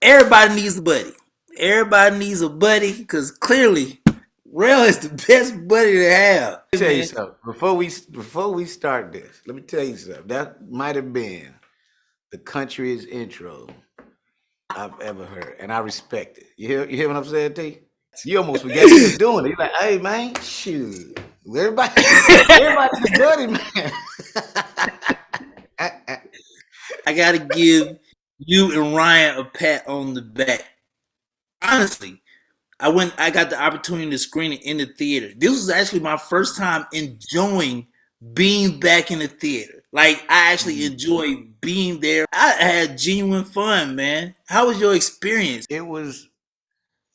everybody needs a buddy. Everybody needs a buddy because clearly, Rel is the best buddy to have. Let me tell you something. Before we start this, let me tell you something. That might have been the countryest intro I've ever heard, and I respect it. You hear what I'm saying, T? You almost forget you was doing it. You're like, hey man, shoot. Everybody's a buddy, man. I gotta give you and Ryan a pat on the back. Honestly, I got the opportunity to screen it in the theater. This was actually my first time enjoying being back in the theater. Like I actually enjoyed being there. I had genuine fun, man. How was your experience? It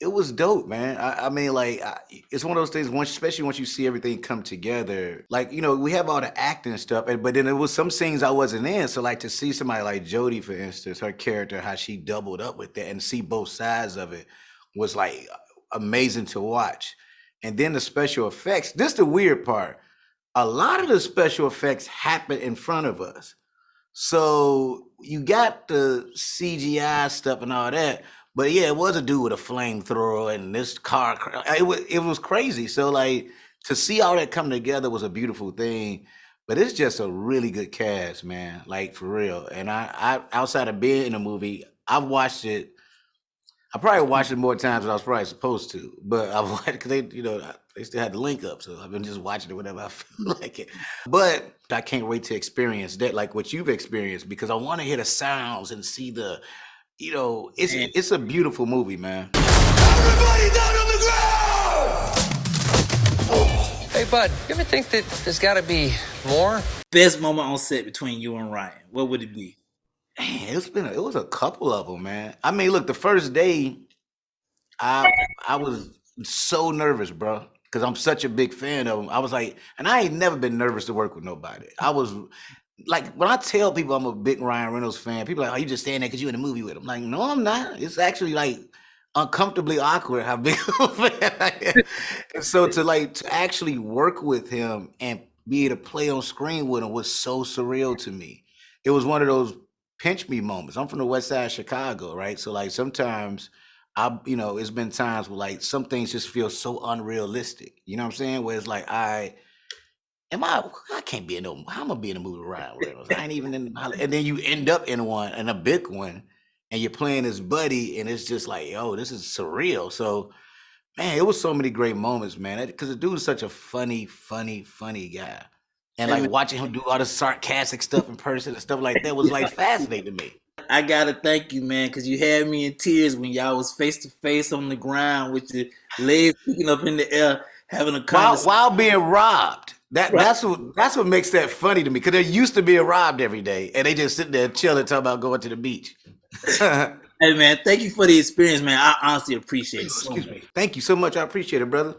was dope, man. I mean, like, it's one of those things. Especially once you see everything come together. Like, we have all the acting and stuff, but then there was some scenes I wasn't in. So, like, to see somebody like Jodie, for instance, her character, how she doubled up with that, and see both sides of it was like amazing to watch. And then the special effects. This is the weird part. A lot of the special effects happen in front of us. So you got the CGI stuff and all that. But yeah, it was a dude with a flamethrower and this car. It was crazy. So like to see all that come together was a beautiful thing. But it's just a really good cast, man. Like for real. And I outside of being in a movie, I've watched it. I probably watched it more times than I was probably supposed to. But I've watched because they still had the link up, so I've been just watching it whenever I feel like it. But I can't wait to experience that, like what you've experienced, because I want to hear the sounds and see the. It's a beautiful movie, man. Everybody down on the ground! Hey, bud, you ever think that there's got to be more? Best moment on set between you and Ryan, what would it be? Man, it was a couple of them, man. I mean, look, the first day, I was so nervous, bro, because I'm such a big fan of him. I was like, and I ain't never been nervous to work with nobody. I was. Like when I tell people I'm a big Ryan Reynolds fan, people are like, "Oh, you just saying that because you're in the movie with him?" Like, no, I'm not. It's actually like uncomfortably awkward how big of a fan I am. And so to actually work with him and be able to play on screen with him was so surreal to me. It was one of those pinch me moments. I'm from the West Side of Chicago, right? So like sometimes it's been times where like some things just feel so unrealistic. You know what I'm saying? Where it's like I can't be in no. How am I be in a movie with Ryan Reynolds? I ain't even in. And then you end up in one, and a big one, and you're playing his buddy, and it's just like, yo, this is surreal. So, man, it was so many great moments, man. Because the dude is such a funny guy, and like watching him do all the sarcastic stuff in person and stuff like that was like fascinating to me. I gotta thank you, man, because you had me in tears when y'all was face to face on the ground with your legs sticking up in the air, having a conversation while being robbed. That's what makes that funny to me, because they're used to being robbed every day, and they just sit there chilling, talking about going to the beach. Hey man, thank you for the experience, man. I honestly appreciate it. Excuse me. Thank you so much. I appreciate it, brother.